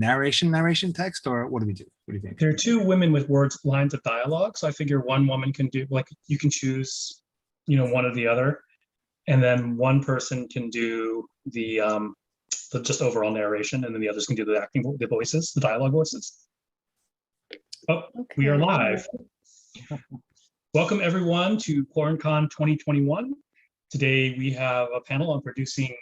narration text, or what do we do? What do you think? There are two women with lines of dialogue. So I figure one woman can do, like, you can choose, one or the other. And then one person can do the just overall narration, and then the others can do the acting, the voices, the dialogue voices. Oh, okay. We are live. Welcome everyone to QuaranCon 2021. Today we have a panel on producing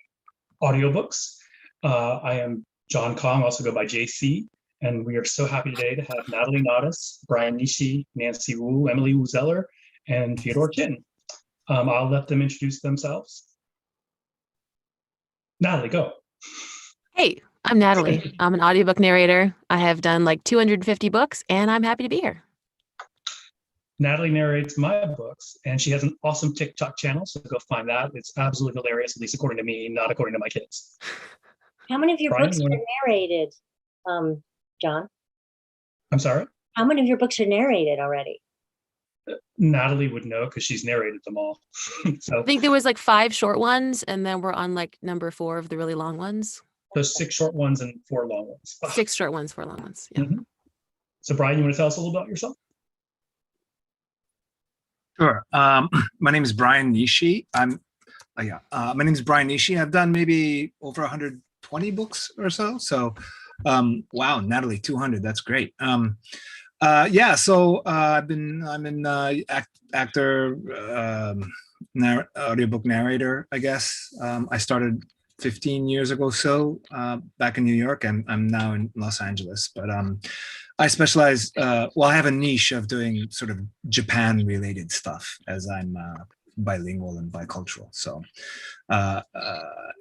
audiobooks. I am John Kang, also go by JC, and we are so happy today to have Natalie Naudus, Brian Nishii, Nancy Wu, Emily Wu Zeller, and Feodor Chin. I'll let them introduce themselves. Natalie, go. Hey, I'm Natalie. I'm an audiobook narrator. I have done like 250 books, and I'm happy to be here. Natalie narrates my books, and she has an awesome TikTok channel, so go find that. It's absolutely hilarious, at least according to me, not according to my kids. How many of your books are narrated, John? I'm sorry? How many of your books are narrated already? Natalie would know because she's narrated them all. So I think there was like 5 short ones, and then we're on like number 4 of the really long ones. Those 6 short ones and 4 long ones. 6 short ones, 4 long ones. Yeah. Mm-hmm. So Brian, you want to tell us a little about yourself? Sure. My name is Brian Nishii. My name is Brian Nishii. I've done maybe over 120 books or so. So, wow, Natalie, 200. That's great. I'm an actor, audiobook narrator, I guess. I started 15 years ago, back in New York, and I'm now in Los Angeles. But I specialize, I have a niche of doing sort of Japan-related stuff, as I'm bilingual and bicultural. So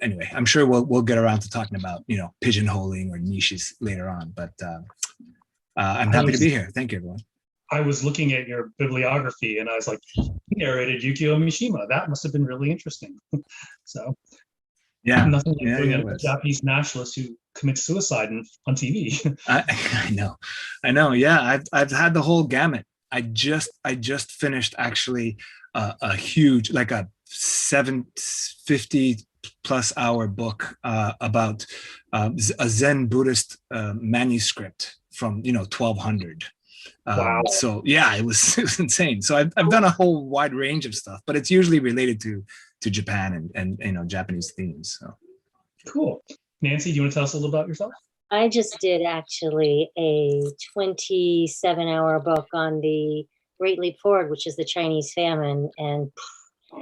anyway, I'm sure we'll get around to talking about, pigeonholing or niches later on, but I'm happy to be here. Thank you, everyone. I was looking at your bibliography and I was like, he narrated Yukio Mishima. That must have been really interesting. So yeah, nothing like doing a Japanese nationalist who commits suicide on TV. I know. Yeah, I've had the whole gamut. I just finished actually a huge, like a 750 plus hour book about a Zen Buddhist manuscript from 1200. Wow. So yeah, it was insane. So I've done a whole wide range of stuff, but it's usually related to Japan and Japanese themes. So cool. Nancy, do you want to tell us a little about yourself? I just did actually a 27-hour book on the Great Leap Forward, which is the Chinese famine, and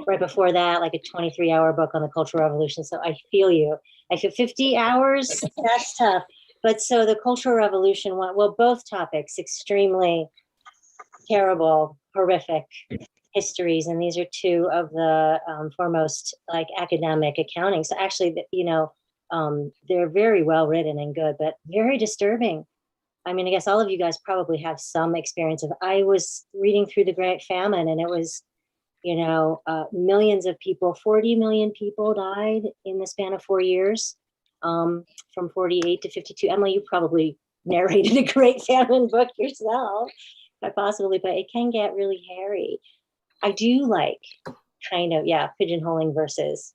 right before that, like a 23-hour book on the Cultural Revolution. So I feel you. I feel 50 hours. That's tough. But so the Cultural Revolution, both topics, extremely terrible, horrific histories, and these are 2 of the foremost like academic accounting. So actually, they're very well written and good, but very disturbing. I mean, I guess all of you guys probably have some experience of. I was reading through the Great Famine, and it was, millions of people, 40 million people died in the span of 4 years, from 48 to 52. Emily, you probably narrated a Great Famine book yourself, quite possibly, but it can get really hairy. I do like kind of, pigeonholing versus,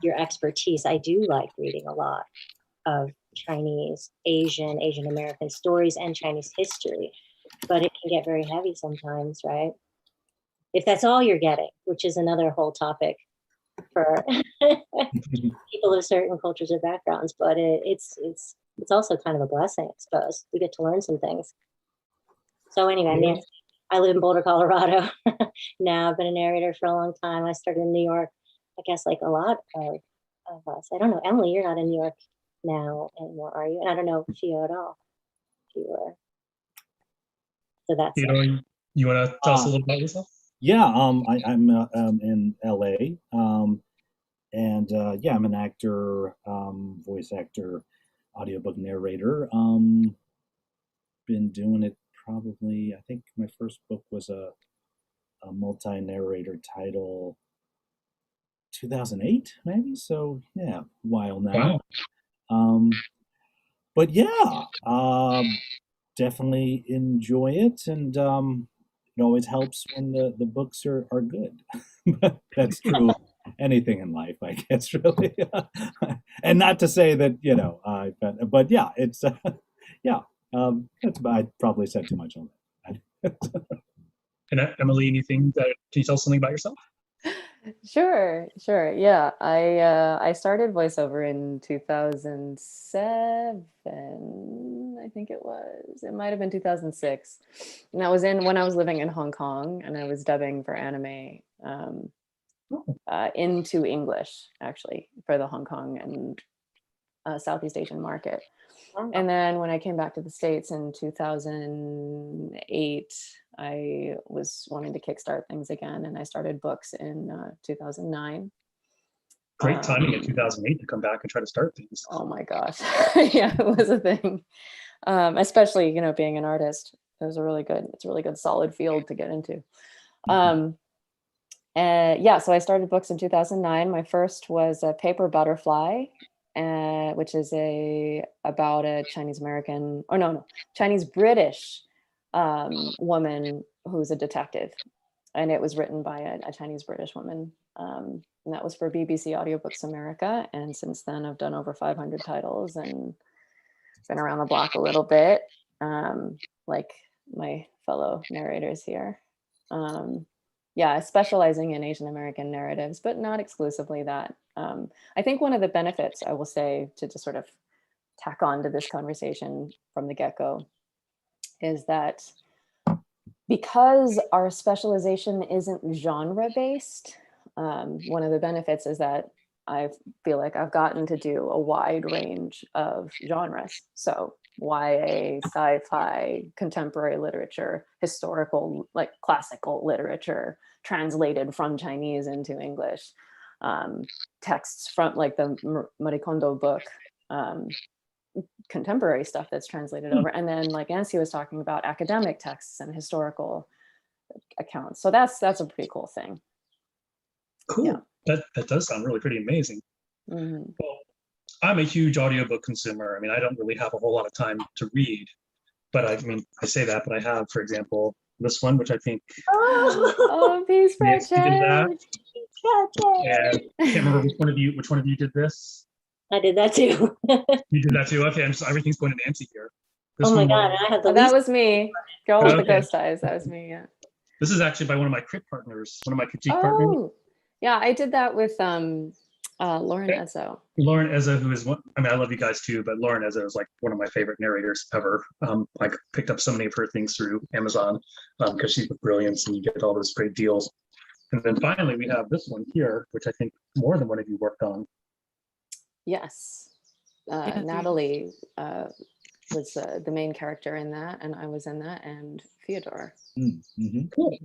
your expertise. I do like reading a lot of Chinese, Asian American stories and Chinese history, but it can get very heavy sometimes, right? If that's all you're getting, which is another whole topic for people of certain cultures or backgrounds, but it's also kind of a blessing, I suppose. We get to learn some things. So anyway, Nancy, I live in Boulder, Colorado. Now I've been a narrator for a long time. I started in New York, I guess like a lot of us. I don't know, Emily, you're not in New York now anymore, are you? And I don't know Feodor, if you were. So that's Feodor, you want to tell us a little about yourself? Yeah, I'm in LA, and I'm an actor, voice actor, audiobook narrator. Been doing it probably. I think my first book was a multi-narrator title, 2008 maybe. So yeah, a while now. Wow. But yeah, definitely enjoy it, and it always helps when the books are good. That's true anything in life, I guess, really. And not to say that, but yeah, it's, yeah, I probably said too much on that. And Emily, anything that, can you tell us something about yourself? Sure. Yeah, I started voiceover in 2007. I think it was. It might have been 2006, and that was when I was living in Hong Kong, and I was dubbing for anime into English, actually, for the Hong Kong and Southeast Asian market. And then when I came back to the States in 2008, I was wanting to kickstart things again, and I started books in 2009. Great timing in 2008 to come back and try to start things. Oh my gosh. Yeah, it was a thing. Especially, being an artist. It's a really good solid field to get into. Yeah, so I started books in 2009. My first was a Paper Butterfly, which is about a Chinese British woman who's a detective, and it was written by a Chinese British woman, and that was for BBC Audiobooks America. And since then, I've done over 500 titles and been around the block a little bit, like my fellow narrators here. Yeah, specializing in Asian American narratives, but not exclusively that. I think one of the benefits, I will say, to just sort of tack on to this conversation from the get-go, is that because our specialization isn't genre-based, one of the benefits is that I feel like I've gotten to do a wide range of genres. So YA, sci-fi, contemporary literature, historical, like classical literature, translated from Chinese into English, texts from like the Marikondo book, contemporary stuff that's translated over, and then like Nancy was talking about, academic texts and historical accounts. So that's a pretty cool thing. Cool. Yeah. That does sound really pretty amazing. Mm-hmm. Well, I'm a huge audiobook consumer. I mean, I don't really have a whole lot of time to read, but I say that, but I have, for example, this one, which I think Peace Nancy did that. Project. And I can't remember which one of you did this. I did that too. You did that too. Okay, everything's going to Nancy here. This Oh my one God, I have the That least. was me. Girl with the Okay. ghost eyes. That was me. Yeah. This is actually by one of my crit partners, one of my critique partners. Oh, yeah. I did that with Lauren Okay. Ezzo. Lauren Ezzo, who is one, I mean, I love you guys too, but Lauren Ezzo is like one of my favorite narrators ever. I picked up so many of her things through Amazon because she's with Brilliance and you get all those great deals. And then finally, we have this one here, which I think more than one of you worked on. Yes. Natalie was the main character in that, and I was in that, and Feodor. Mm-hmm. Cool.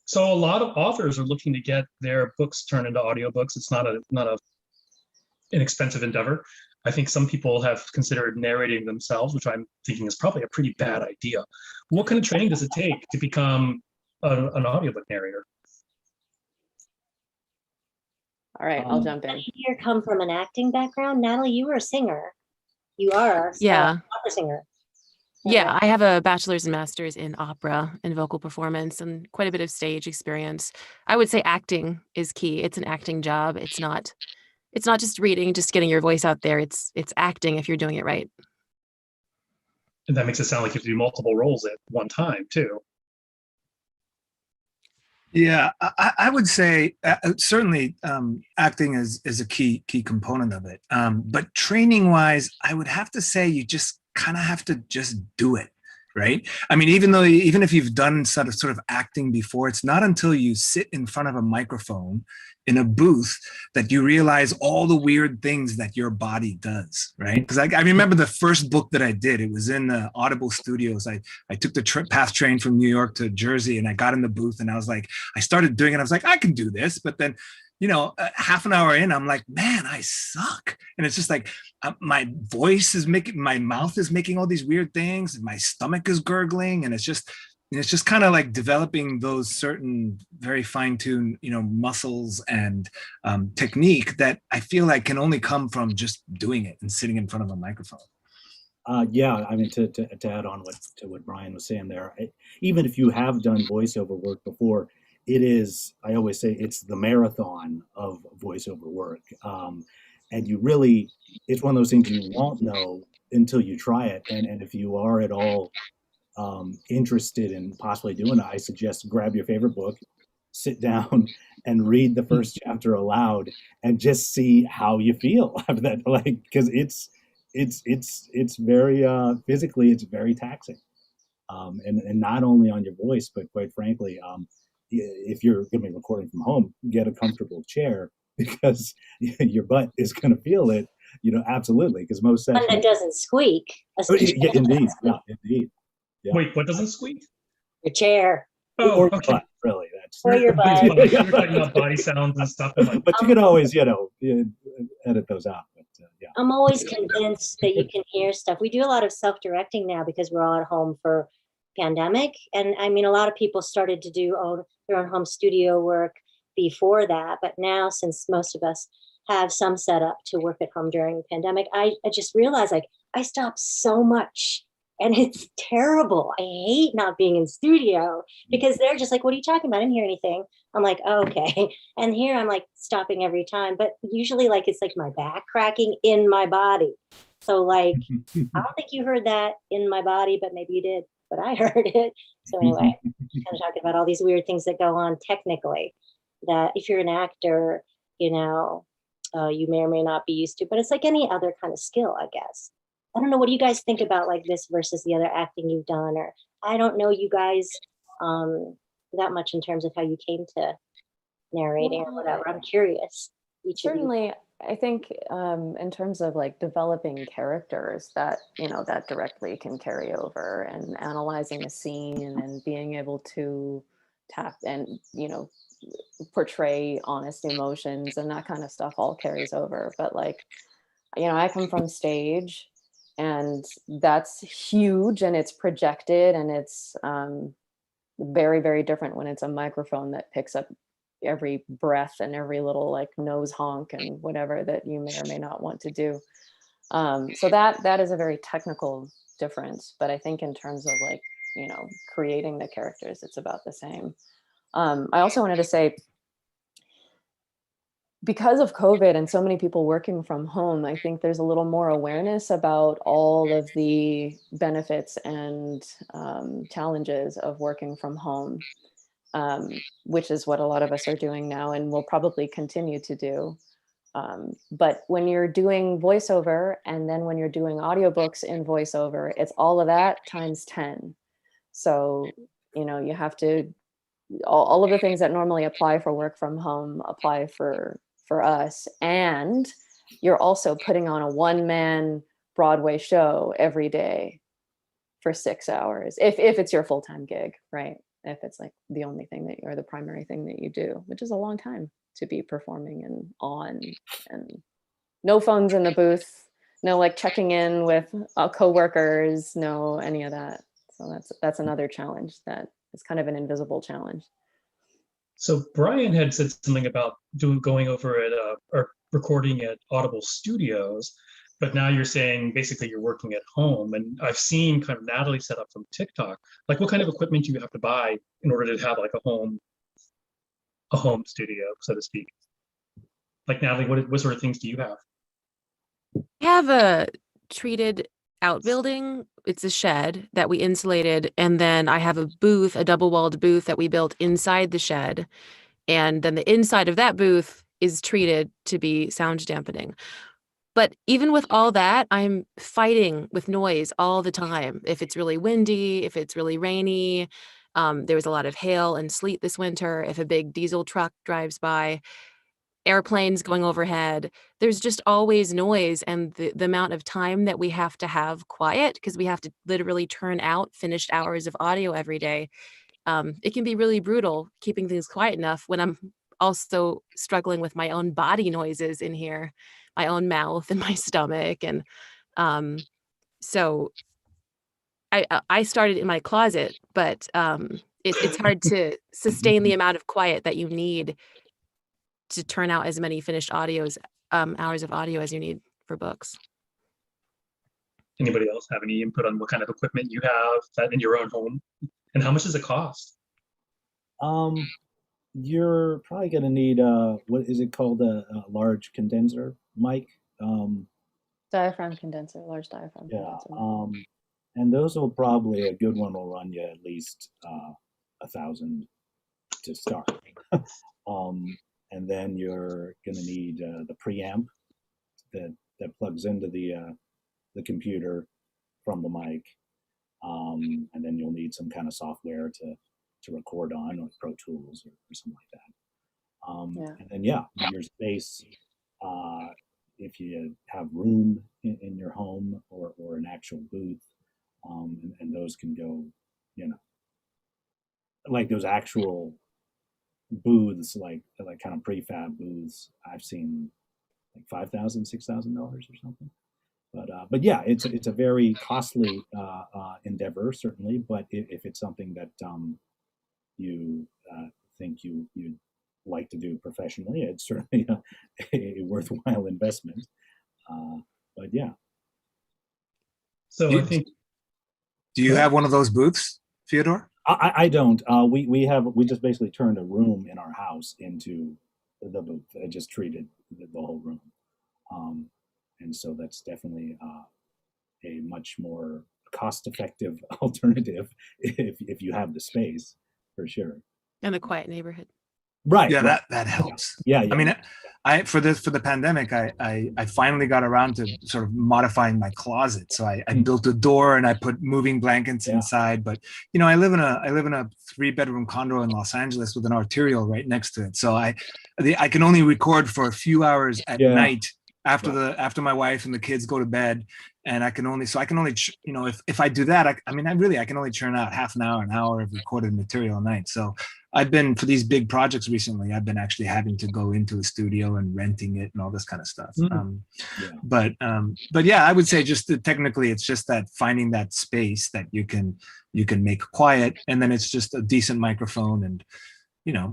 So a lot of authors are looking to get their books turned into audiobooks. It's not a inexpensive endeavor. I think some people have considered narrating themselves, which I'm thinking is probably a pretty bad idea. What kind of training does it take to become an audiobook narrator? All right, I'll jump in. Here come from an acting background. Natalie, you were a singer. You are Yeah. opera singer. Yeah, I have a bachelor's and master's in opera and vocal performance and quite a bit of stage experience. I would say acting is key. It's an acting job. It's not just reading, just getting your voice out there. It's acting if you're doing it right. And that makes it sound like you have to do multiple roles at one time too. Yeah, I would say certainly acting is a key component of it. But training wise, I would have to say you just kind of have to just do it, right? I mean, even if you've done sort of acting before, it's not until you sit in front of a microphone in a booth that you realize all the weird things that your body does, right? Because I remember the first book that I did, it was in the Audible studios. I took the PATH train from New York to Jersey, and I got in the booth and I was like, I started doing it. I was like, I can do this. But then, half an hour in, I'm like, man, I suck. And it's just like, my voice is my mouth is making all these weird things, and my stomach is gurgling, and it's just kind of like developing those certain very fine-tuned, muscles and technique that I feel like can only come from just doing it and sitting in front of a microphone. Yeah, I mean, to add on to what Brian was saying there, even if you have done voiceover work before, it is, I always say it's the marathon of voiceover work. And you really, it's one of those things you won't know until you try it. And if you are at all interested in possibly doing it, I suggest grab your favorite book, sit down and read the first chapter aloud and just see how you feel after that. Like, because it's very physically, it's very taxing. And not only on your voice, but quite frankly, if you're going to be recording from home, get a comfortable chair because your butt is going to feel it. Absolutely, because most One sessions. that doesn't squeak. Yeah, indeed, yeah, indeed. Yeah. Wait, what doesn't squeak? Your chair. Oh, Or okay. butt, really. That's. Or your butt. You're talking about body sounds and stuff. And like, But you can always, edit those out. But yeah. I'm always convinced that you can hear stuff. We do a lot of self-directing now because we're all at home for pandemic. And I mean, a lot of people started to do their own home studio work before that. But now, since most of us have some setup to work at home during the pandemic, I just realized like I stopped so much. And it's terrible. I hate not being in studio because they're just like, what are you talking about? I didn't hear anything. I'm like, oh, okay. And here I'm like stopping every time. But usually like it's like my back cracking in my body. So like, I don't think you heard that in my body, but maybe you did. But I heard it. So anyway, kind of talking about all these weird things that go on technically that if you're an actor, you may or may not be used to. But it's like any other kind of skill, I guess. I don't know. What do you guys think about like this versus the other acting you've done? Or I don't know you guys that much in terms of how you came to narrating or whatever. I'm curious. Certainly, I think in terms of like developing characters that, that directly can carry over, and analyzing a scene and being able to tap and, portray honest emotions and that kind of stuff all carries over. But like, I come from stage, and that's huge, and it's projected, and it's very, very different when it's a microphone that picks up every breath and every little like nose honk and whatever that you may or may not want to do. So that is a very technical difference. But I think in terms of like, creating the characters, it's about the same. I also wanted to say, because of COVID and so many people working from home, I think there's a little more awareness about all of the benefits and challenges of working from home, which is what a lot of us are doing now and will probably continue to do. But when you're doing voiceover, and then when you're doing audiobooks in voiceover, it's all of that times 10. So, you have to, all of the things that normally apply for work from home apply for us. And you're also putting on a one-man Broadway show every day for 6 hours, if it's your full-time gig, right? If it's like the only thing that or the primary thing that you do, which is a long time to be performing and on, and no phones in the booth, no like checking in with coworkers, no any of that. So that's another challenge that is kind of an invisible challenge. So Brian had said something about going over at or recording at Audible Studios, but now you're saying basically you're working at home. And I've seen kind of Natalie set up from TikTok. Like, what kind of equipment do you have to buy in order to have like a home studio, so to speak? Like, Natalie, what sort of things do you have? I have a treated outbuilding. It's a shed that we insulated, and then I have a booth, a double-walled booth that we built inside the shed, and then the inside of that booth is treated to be sound dampening. But even with all that, I'm fighting with noise all the time. If it's really windy, if it's really rainy, there was a lot of hail and sleet this winter. If a big diesel truck drives by, airplanes going overhead, there's just always noise, and the amount of time that we have to have quiet, because we have to literally turn out finished hours of audio every day. It can be really brutal keeping things quiet enough when I'm also struggling with my own body noises in here, my own mouth and my stomach. And so I started in my closet, but it's hard to sustain the amount of quiet that you need to turn out as many finished hours of audio as you need for books. Anybody else have any input on what kind of equipment you have that in your own home, and how much does it cost? You're probably going to need what is it called, a large condenser mic. Diaphragm condenser, large diaphragm Yeah, condenser. and those will probably, a good one will run you at least 1,000 to start. And then you're going to need the preamp that plugs into the computer from the mic, and then you'll need some kind of software to record on, like Pro Tools or something like that. Yeah. And then your space. If you have room in your home or an actual booth, and those can go, like those actual booths, like kind of prefab booths, I've seen like $5,000, $6,000 or something. But yeah, it's a very costly endeavor, certainly. But if it's something that you think you'd like to do professionally, it's certainly a worthwhile investment. But yeah. So Do I you, think do you have one of those booths, Feodor? I don't. We just basically turned a room in our house into the booth. I just treated the whole room, and so that's definitely a much more cost-effective alternative if you have the space, for sure. And a quiet neighborhood. Right. Yeah, right. that helps. Yeah. I mean, for the pandemic, I finally got around to sort of modifying my closet. So I built a door and I put moving blankets inside. But I live in a 3-bedroom condo in Los Angeles with an arterial right next to it. So I can only record for a few hours at night after my wife and the kids go to bed, and I can only if I do that, I can only churn out half an hour of recorded material a night. So I've been, for these big projects recently, I've been actually having to go into a studio and renting it and all this kind of stuff. But yeah, I would say technically it's just that finding that space that you can make quiet, and then it's just a decent microphone, and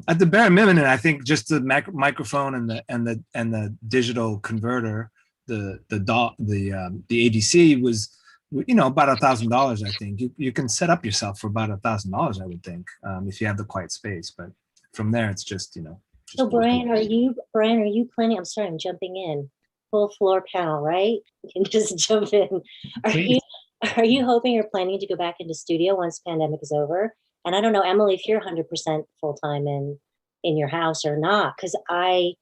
at the bare minimum, I think just the microphone and the digital converter, the ADC was about $1,000. I think you can set up yourself for about $1,000. I would think, if you have the quiet space. But from there, it's just So Brian, are you planning? I'm sorry, I'm jumping in. Full floor panel, right? You can just jump in. Are you hoping or planning to go back into studio once the pandemic is over? And I don't know, Emily, if you're 100% full time in your house or not, because I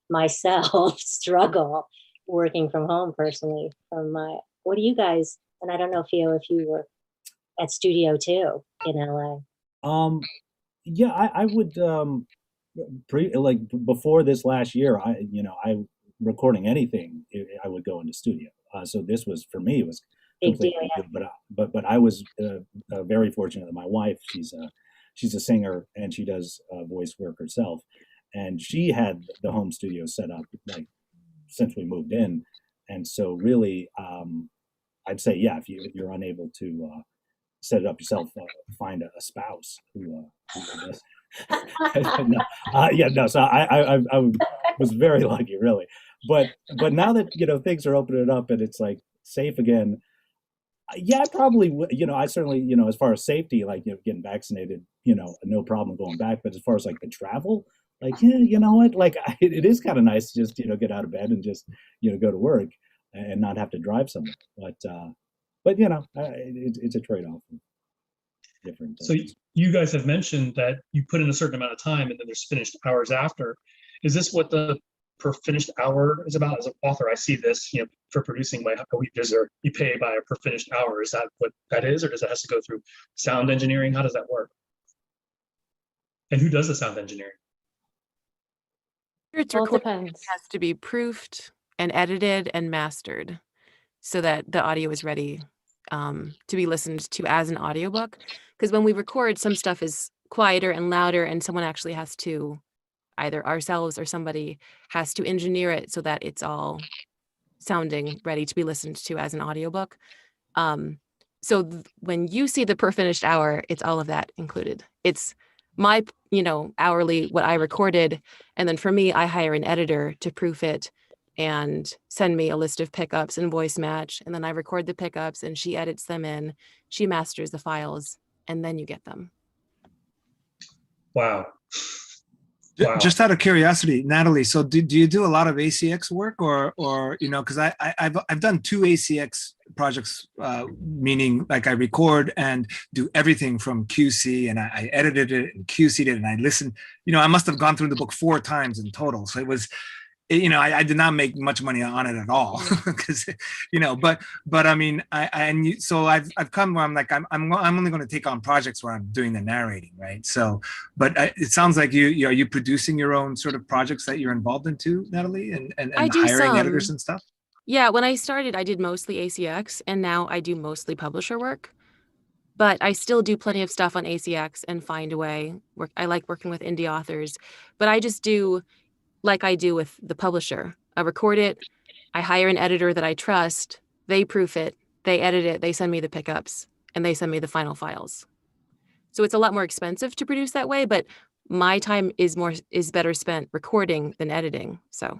myself struggle working from home personally. What do you guys? And I don't know, Theo, if you were at studio too in LA. Yeah, I would before this last year, I recording anything, I would go into studio. So this was, for me, it was big deal, yeah. But I was very fortunate that my wife, she's a singer and she does voice work herself, and she had the home studio set up like since we moved in, and so really, I'd say if you're unable to set it up yourself, find a spouse who does. So I was very lucky, really, but now that things are opening up and it's like safe again. Yeah, I probably would. I certainly, as far as safety, like getting vaccinated, no problem going back. But as far as like the travel, like, you know what, like it is kind of nice to just get out of bed and just go to work and not have to drive somewhere. But it's a trade-off. Different. So you guys have mentioned that you put in a certain amount of time and then there's finished hours after. Is this what the per finished hour is about? As an author, I see this, for producing my week, you pay by a per finished hour. Is that what that is, or does it have to go through sound engineering? How does that work? And who does the sound engineering? It's Well, it recorded. depends. It has to be proofed and edited and mastered so that the audio is ready to be listened to as an audiobook. Because when we record, some stuff is quieter and louder, and someone actually has to, either ourselves or somebody has to engineer it so that it's all sounding ready to be listened to as an audiobook. So when you see the per finished hour, it's all of that included. It's my, hourly, what I recorded. And then for me, I hire an editor to proof it and send me a list of pickups and voice match. And then I record the pickups and she edits them in, she masters the files, and then you get them. Wow. Wow. Just out of curiosity, Natalie, so do you do a lot of ACX work or because I've done 2 ACX projects, meaning like I record and do everything from QC, and I edited it and QC'd it and I listened. I must have gone through the book 4 times in total. So it was, I did not make much money on it at all because, but I mean, so I've come where I'm like, I'm only going to take on projects where I'm doing the narrating, right? So, but it sounds like are you producing your own sort of projects that you're involved in too, Natalie, and I do hiring editors some. and stuff? Yeah, when I started, I did mostly ACX, and now I do mostly publisher work. But I still do plenty of stuff on ACX and find a way. I like working with indie authors, but I just do like I do with the publisher. I record it, I hire an editor that I trust, they proof it, they edit it, they send me the pickups, and they send me the final files. So it's a lot more expensive to produce that way, but my time is better spent recording than editing. So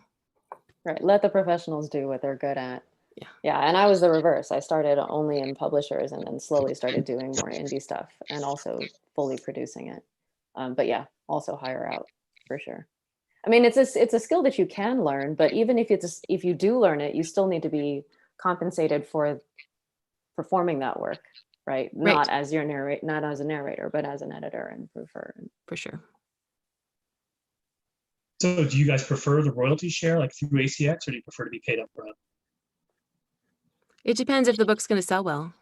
Right. Let the professionals do what they're good at. Yeah. Yeah. And I was the reverse. I started only in publishers and then slowly started doing more indie stuff and also fully producing it. But yeah, also hire out for sure. I mean, it's a skill that you can learn, but even if you do learn it, you still need to be compensated for performing that work, right? Not as a narrator, but as an editor and proofer. For sure. So do you guys prefer the royalty share like through ACX, or do you prefer to be paid up front? It depends if the book's going to sell well.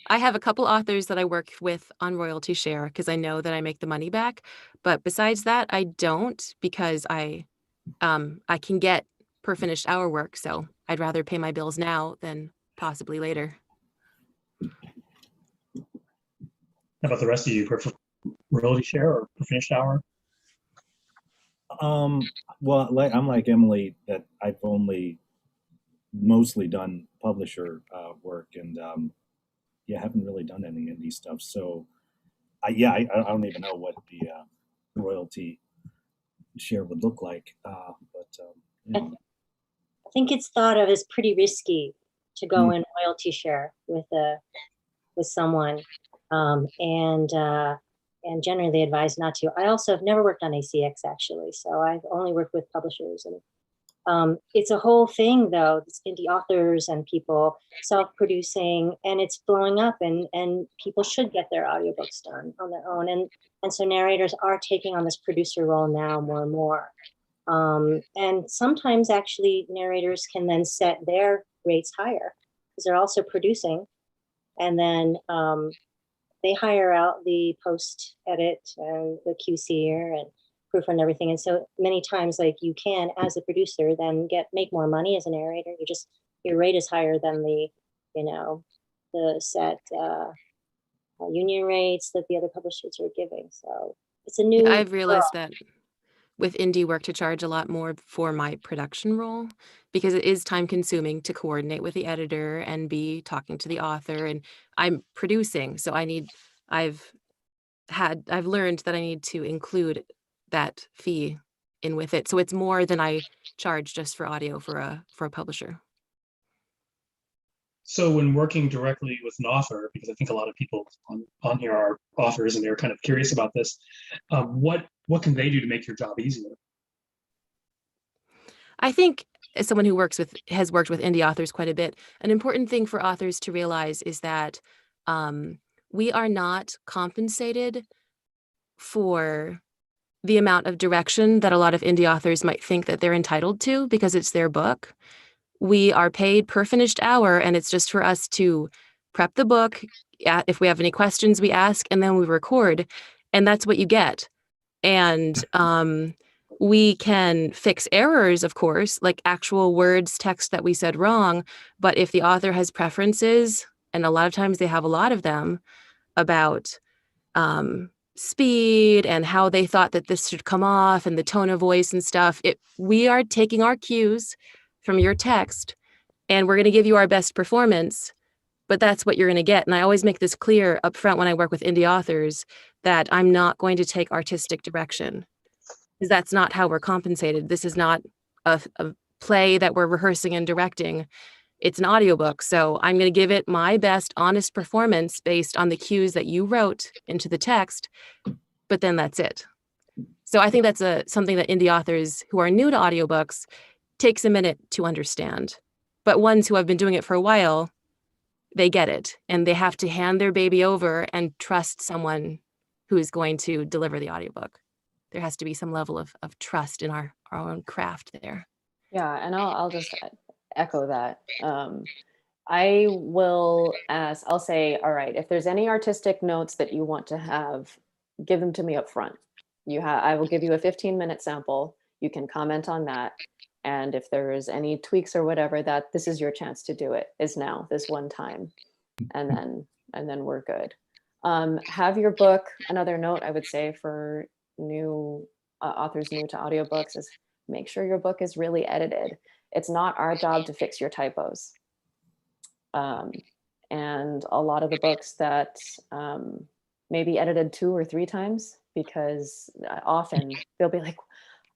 I have a couple authors that I work with on royalty share because I know that I make the money back. But besides that, I don't, because I can get per finished hour work. So I'd rather pay my bills now than possibly later. How about the rest of you? Prefer royalty share or per finished hour? Well, I'm like Emily, that I've only mostly done publisher work, and haven't really done any indie stuff. So I don't even know what the royalty share would look like. I think it's thought of as pretty risky to go in royalty share with someone, and generally they advise not to. I also have never worked on ACX actually, so I've only worked with publishers, and it's a whole thing though. It's indie authors and people self-producing, and it's blowing up, and people should get their audiobooks done on their own, and so narrators are taking on this producer role now more and more. And sometimes actually narrators can then set their rates higher because they're also producing, and then they hire out the post edit and the QCer and proof and everything. And so many times, like, you can, as a producer, then make more money as a narrator. Your rate is higher than the set union rates that the other publishers are giving. So it's a new. I've realized that with indie work to charge a lot more for my production role, because it is time consuming to coordinate with the editor and be talking to the author, and I'm producing. So I've learned that I need to include that fee in with it. So it's more than I charge just for audio for a publisher. So when working directly with an author, because I think a lot of people on here are authors and they're kind of curious about this, what can they do to make your job easier? I think, as someone who has worked with indie authors quite a bit, an important thing for authors to realize is that we are not compensated for the amount of direction that a lot of indie authors might think that they're entitled to because it's their book. We are paid per finished hour, and it's just for us to prep the book. If we have any questions, we ask, and then we record, and that's what you get. And we can fix errors, of course, like actual words, text that we said wrong. But if the author has preferences, and a lot of times they have a lot of them, about speed and how they thought that this should come off and the tone of voice and stuff, we are taking our cues from your text, and we're going to give you our best performance, but that's what you're going to get. And I always make this clear up front when I work with indie authors that I'm not going to take artistic direction, because that's not how we're compensated. This is not a play that we're rehearsing and directing. It's an audiobook. So I'm going to give it my best honest performance based on the cues that you wrote into the text. but then that's it. So I think that's something that indie authors who are new to audiobooks takes a minute to understand. But ones who have been doing it for a while, they get it. And they have to hand their baby over and trust someone who is going to deliver the audiobook. There has to be some level of trust in our own craft there. Yeah, and I'll just echo that. I will ask, I'll say, all right, if there's any artistic notes that you want to have, give them to me up front. I will give you a 15-minute sample. You can comment on that. And if there's any tweaks or whatever, that this is your chance to do it, is now, this one time. And then we're good. Have your book, another note I would say for new authors new to audiobooks is make sure your book is really edited. It's not our job to fix your typos. And a lot of the books that may be edited 2 or 3 times, because often they'll be like,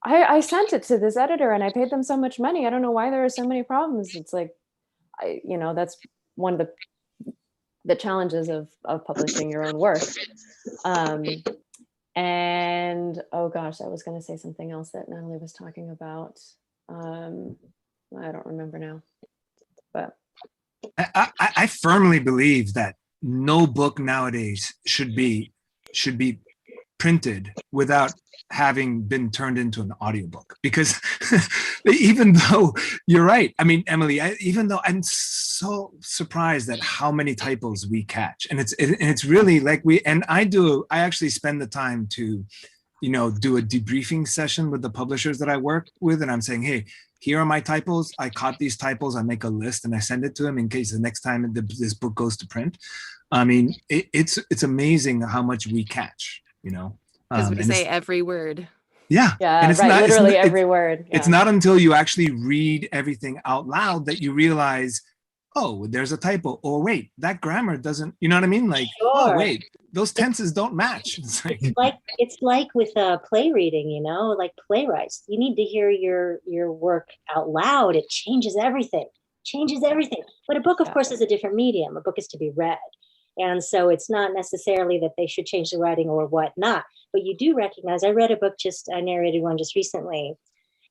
I sent it to this editor and I paid them so much money. I don't know why there are so many problems. It's like, that's one of the challenges of publishing your own work. And oh gosh, I was going to say something else that Natalie was talking about. I don't remember now, but. I firmly believe that no book nowadays should be printed without having been turned into an audiobook, because even though you're right, I mean, Emily, even though I'm so surprised at how many typos we catch, and it's really like I actually spend the time to do a debriefing session with the publishers that I work with, and I'm saying, hey, here are my typos. I caught these typos. I make a list and I send it to them in case the next time this book goes to print. I mean, it's amazing how much we catch, Because we say every word. Yeah. Yeah, and it's right. Literally every word. Yeah. It's not until you actually read everything out loud that you realize, oh, there's a typo. Or wait, that grammar doesn't, you know what I mean? Like, oh, wait, those tenses don't match. It's like with play reading, like playwrights. You need to hear your work out loud. It changes everything. But a book, of course, is a different medium. A book is to be read. And so it's not necessarily that they should change the writing or whatnot. But you do recognize, I read a book I narrated one just recently.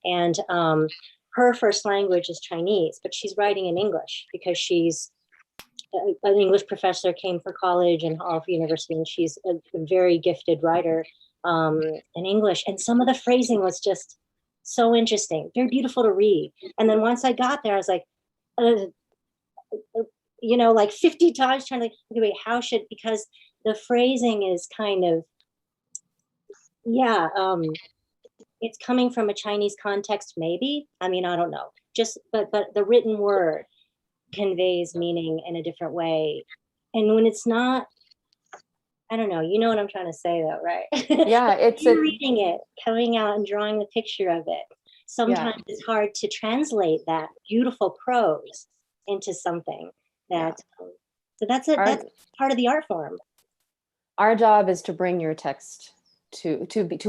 And her first language is Chinese, but she's writing in English because she's an English professor, came for college and Harvard University, and she's a very gifted writer in English. And some of the phrasing was just so interesting, very beautiful to read. And then once I got there, I was like, like 50 times trying to like, okay, wait, because the phrasing is kind of, it's coming from a Chinese context, maybe. I mean, I don't know. But the written word conveys meaning in a different way. And when it's not, I don't know, you know what I'm trying to say though, right? Yeah, it's reading it, coming out and drawing the picture of it. Sometimes it's hard to translate that beautiful prose into something that, so that's it. That's part of the art form. Our job is to bring your text to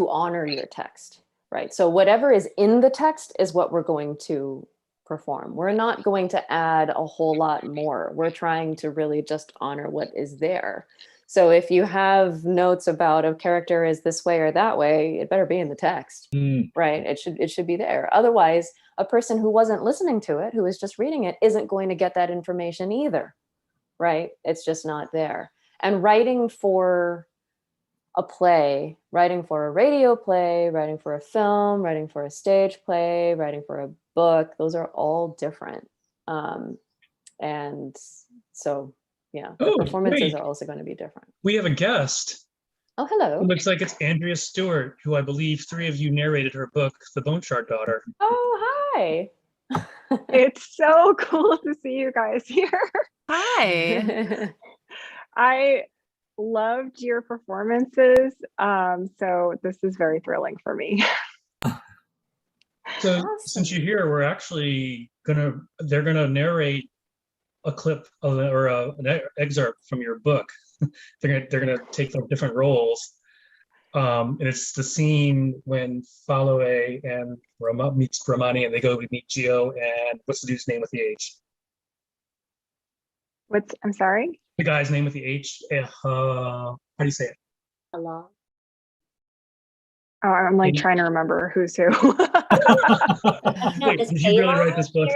honor your text, right? So whatever is in the text is what we're going to perform. We're not going to add a whole lot more. We're trying to really just honor what is there. So if you have notes about a character is this way or that way, it better be in the text, right? It should be there. Otherwise, a person who wasn't listening to it, who is just reading it, isn't going to get that information either, right? It's just not there. And writing for a play, writing for a radio play, writing for a film, writing for a stage play, writing for a book, those are all different. And so, the performances are also going to be different. We have a guest. Oh, hello. It looks like it's Andrea Stewart, who I believe 3 of you narrated her book, The Bone Shard Daughter. Oh, hi. It's so cool to see you guys here. Hi. I loved your performances. So this is very thrilling for me. So Awesome. Since you're here, we're actually they're gonna narrate a clip of an excerpt from your book. they're gonna take the different roles. And it's the scene when Faloe and Rama meets Ramani, and they go to meet Gio, and what's the dude's name with the H? I'm sorry? The guy's name with the H. How do you say it? Along. Oh, I'm like And- trying to remember who's who. Wait, did you really write this book?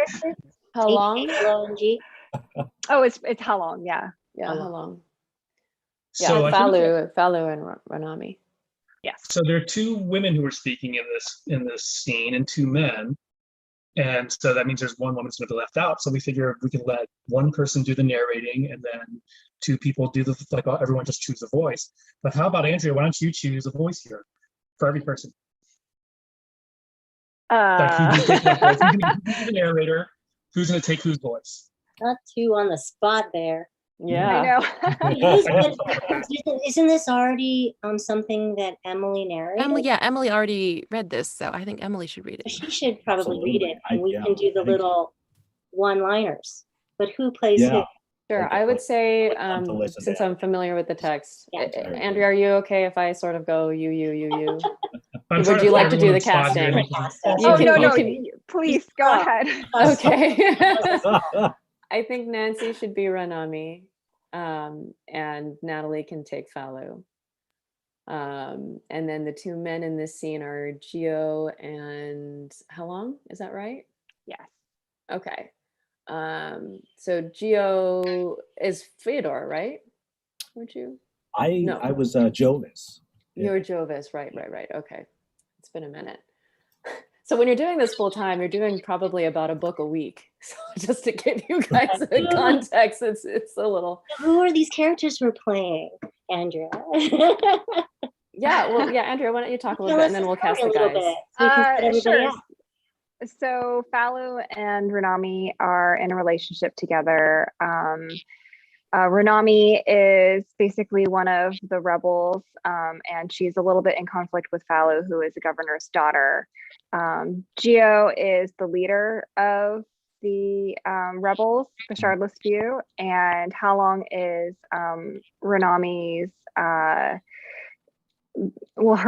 How long? H-A-L-O-N-G. Oh, it's how long? Yeah. Yeah, How how long? long? Yeah, So I think Falu and Ranami. Yes. so there are two women who are speaking in this scene and two men. And so that means there's one woman that's going to be left out. So we figure we can let one person do the narrating and then two people do the, like everyone just choose a voice. But how about Andrea? Why don't you choose a voice here for every person? Like who's going to take what voice? Who's going to be the narrator? Who's going to take whose voice? Not too on the spot there. Yeah. I know. Isn't this already something that Emily narrated? Emily already read this, so I think Emily should read it. She should probably read Absolutely. it, and we Yeah, can do the thank you. little one-liners. But who plays who? Yeah. Sure. I would say, love to listen to since that. I'm familiar with the text, Yeah. Andrea, are you okay if I sort of go you? I'm Would trying to you put like to do everyone the on spot here. casting? Also, Oh, can- no, you no. can- Please go ahead. Okay. I think Nancy should be Ranami, and Natalie can take Falu. And then the two men in this scene are Gio and how long? Is that right? Yes. Okay. So Gio is Feodor, right? Weren't you? No. I was Jovis. You're Jovis, right. Okay. It's been a minute. So when you're doing this full time, you're doing probably about a book a week. So just to give you guys a context, it's a little. Who are these characters we're playing, Andrea? Yeah, well, yeah, Andrea, why don't you talk a little bit and then we'll cast the guys. So we can set everybody Sure. up. So Falu and Ranami are in a relationship together. Ranami is basically one of the rebels, and she's a little bit in conflict with Falu, who is the governor's daughter. Gio is the leader of the rebels, the Shardless Few, and How Long is Ranami's, her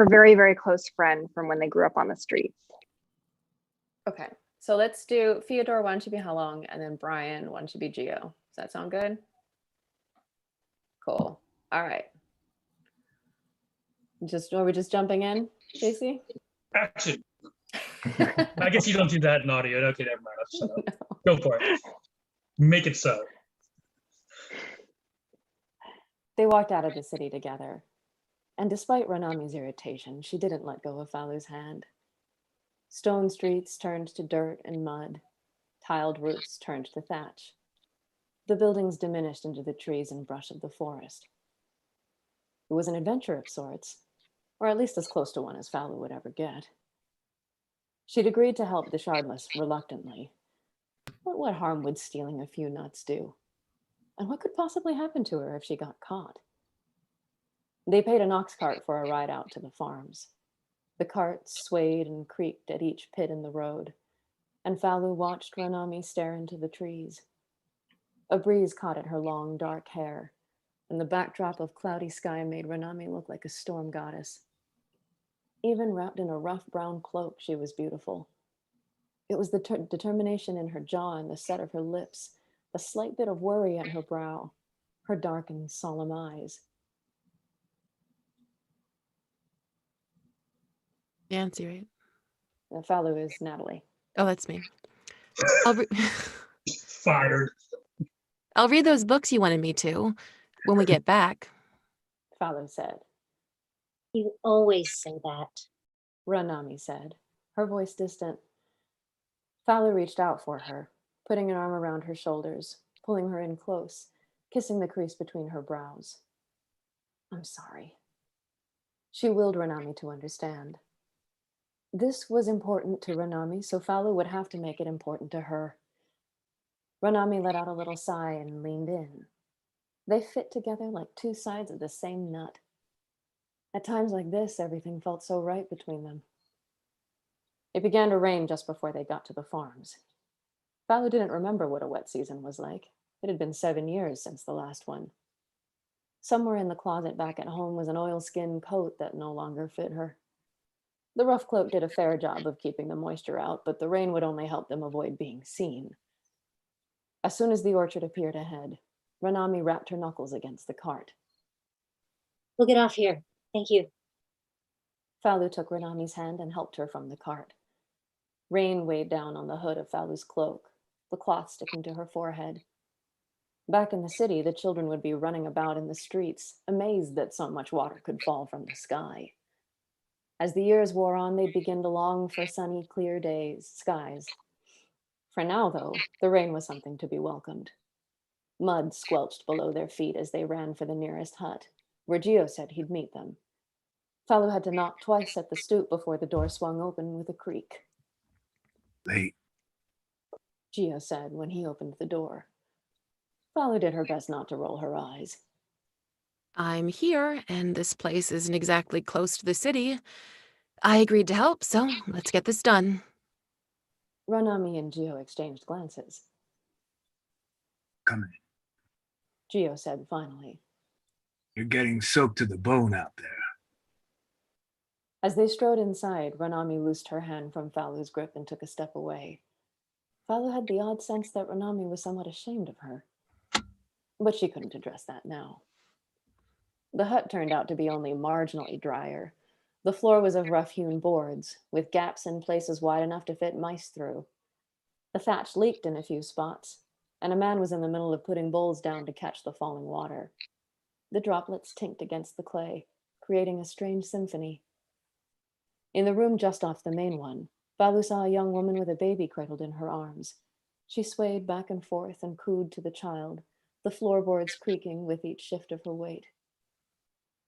very, very close friend from when they grew up on the streets. Okay, so let's do Feodor, why don't you be How Long, and then Brian, why don't you be Gio? Does that sound good? Cool. All right. Are we just jumping in, JC? action. I guess you don't do that in audio. Okay, never mind. Shut up. Go for it. Make it so. They walked out of the city together, and despite Ranami's irritation, she didn't let go of Falu's hand. Stone streets turned to dirt and mud. Tiled roofs turned to thatch. The buildings diminished into the trees and brush of the forest. It was an adventure of sorts, or at least as close to one as Falu would ever get. She'd agreed to help the Shardless reluctantly. But what harm would stealing a few nuts do? And what could possibly happen to her if she got caught? They paid an ox cart for a ride out to the farms. The cart swayed and creaked at each pit in the road, and Falu watched Ranami stare into the trees. A breeze caught at her long, dark hair, and the backdrop of cloudy sky made Ranami look like a storm goddess. Even wrapped in a rough brown cloak, she was beautiful. It was the determination in her jaw and the set of her lips, a slight bit of worry on her brow, her dark and solemn eyes. Nancy, right? Falu is Natalie. Oh, that's me. Fired. I'll read those books you wanted me to when we get back. Falu said. You always say that. Ranami said, her voice distant. Falu reached out for her, putting an arm around her shoulders, pulling her in close, kissing the crease between her brows. I'm sorry. She willed Ranami to understand. This was important to Ranami, so Falu would have to make it important to her. Ranami let out a little sigh and leaned in. They fit together like two sides of the same nut. At times like this, everything felt so right between them. It began to rain just before they got to the farms. Falu didn't remember what a wet season was like. It had been 7 years since the last one. Somewhere in the closet back at home was an oilskin coat that no longer fit her. The rough cloak did a fair job of keeping the moisture out, but the rain would only help them avoid being seen. As soon as the orchard appeared ahead, Ranami rapped her knuckles against the cart. We'll get off here. Thank you. Falu took Ranami's hand and helped her from the cart. Rain weighed down on the hood of Falu's cloak, the cloth sticking to her forehead. Back in the city, the children would be running about in the streets, amazed that so much water could fall from the sky. As the years wore on, they'd begin to long for sunny, clear skies. For now, though, the rain was something to be welcomed. Mud squelched below their feet as they ran for the nearest hut, where Gio said he'd meet them. Falu had to knock twice at the stoop before the door swung open with a creak. Late. Gio said when he opened the door. Falu did her best not to roll her eyes. I'm here, and this place isn't exactly close to the city. I agreed to help, so let's get this done. Ranami and Gio exchanged glances. Come in. Gio said finally. You're getting soaked to the bone out there. As they strode inside, Ranami loosed her hand from Falu's grip and took a step away. Falu had the odd sense that Ranami was somewhat ashamed of her. But she couldn't address that now. The hut turned out to be only marginally drier. The floor was of rough-hewn boards, with gaps in places wide enough to fit mice through. The thatch leaked in a few spots, and a man was in the middle of putting bowls down to catch the falling water. The droplets tinked against the clay, creating a strange symphony. In the room just off the main one, Falu saw a young woman with a baby cradled in her arms. She swayed back and forth and cooed to the child, the floorboards creaking with each shift of her weight.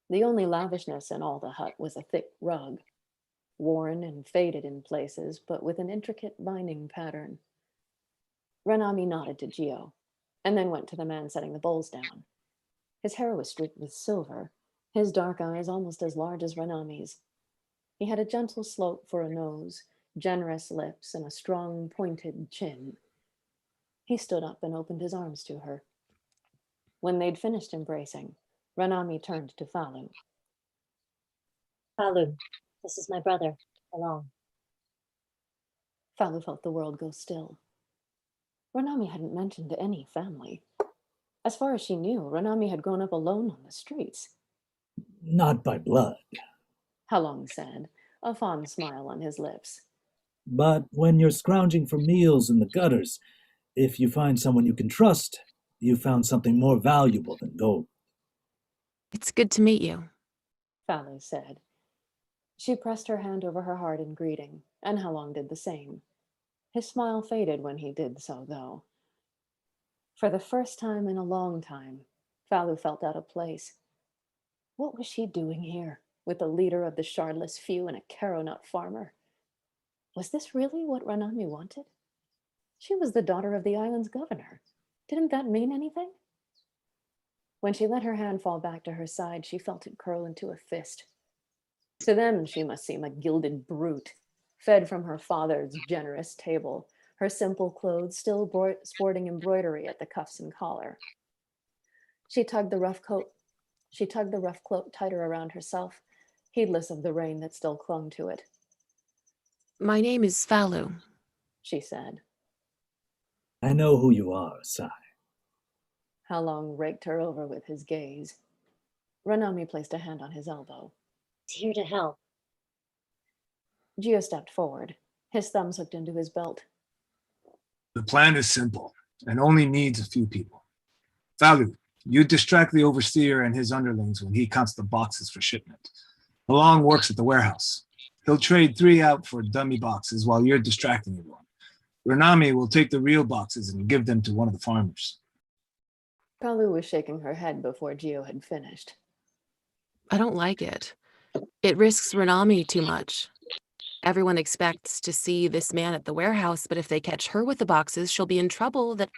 The only lavishness in all the hut was a thick rug, worn and faded in places, but with an intricate binding pattern. Ranami nodded to Gio, and then went to the man setting the bowls down. His hair was streaked with silver, his dark eyes almost as large as Ranami's. He had a gentle slope for a nose, generous lips, and a strong, pointed chin. He stood up and opened his arms to her. When they'd finished embracing, Ranami turned to Falu. Falu, this is my brother, Along. Falu felt the world go still. Ranami hadn't mentioned any family. As far as she knew, Ranami had grown up alone on the streets. Not by blood. Halong said, a fond smile on his lips. But when you're scrounging for meals in the gutters, if you find someone you can trust, you found something more valuable than gold. It's good to meet you. Falu said. She pressed her hand over her heart in greeting, and Halong did the same. His smile faded when he did so, though. For the first time in a long time, Falu felt out of place. What was she doing here, with the leader of the shardless few and a caro nut farmer? Was this really what Ranami wanted? She was the daughter of the island's governor. Didn't that mean anything? When she let her hand fall back to her side, she felt it curl into a fist. To them, she must seem a gilded brute, fed from her father's generous table, her simple clothes still sporting embroidery at the cuffs and collar. She tugged the rough cloak tighter around herself, heedless of the rain that still clung to it. My name is Falu, she said. I know who you are, Sai. Halong raked her over with his gaze. Ranami placed a hand on his elbow. He's here to help. Gio stepped forward, his thumbs hooked into his belt. The plan is simple and only needs a few people. Falu, you distract the overseer and his underlings when he counts the boxes for shipment. Along works at the warehouse. He'll trade 3 out for dummy boxes while you're distracting everyone. Ranami will take the real boxes and give them to one of the farmers. Falu was shaking her head before Gio had finished. I don't like it. It risks Ranami too much. Everyone expects to see this man at the warehouse, but if they catch her with the boxes, she'll be in trouble that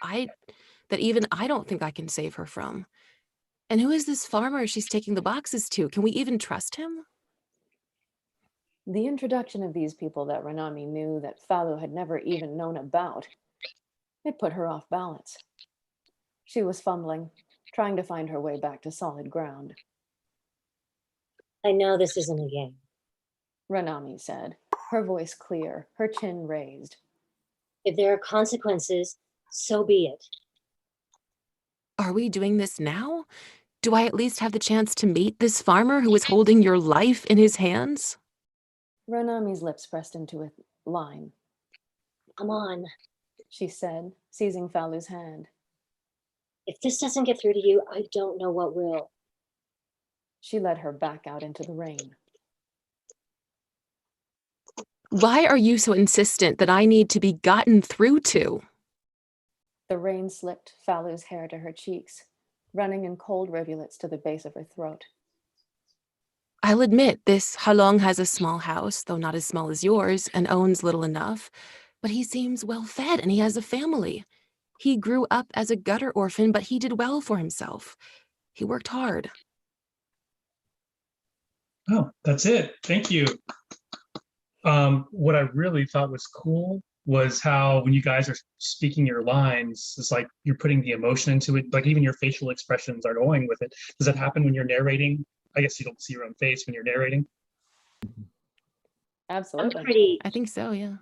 even I don't think I can save her from. And who is this farmer she's taking the boxes to? Can we even trust him? The introduction of these people that Ranami knew that Falu had never even known about, it put her off balance. She was fumbling, trying to find her way back to solid ground. I know this isn't a game, Ranami said, her voice clear, her chin raised. If there are consequences, so be it. Are we doing this now? Do I at least have the chance to meet this farmer who is holding your life in his hands? Ronami's lips pressed into a line. Come on. She said, seizing Falu's hand. If this doesn't get through to you, I don't know what will. She led her back out into the rain. Why are you so insistent that I need to be gotten through to? The rain slicked Falu's hair to her cheeks, running in cold rivulets to the base of her throat. I'll admit this Halong has a small house, though not as small as yours, and owns little enough. But he seems well-fed and he has a family. He grew up as a gutter orphan, but he did well for himself. He worked hard. Oh, that's it. Thank you. What I really thought was cool was how when you guys are speaking your lines, it's like you're putting the emotion into it. Like even your facial expressions are going with it. Does that happen when you're narrating? I guess you don't see your own face when you're narrating. Absolutely. I think so, yeah.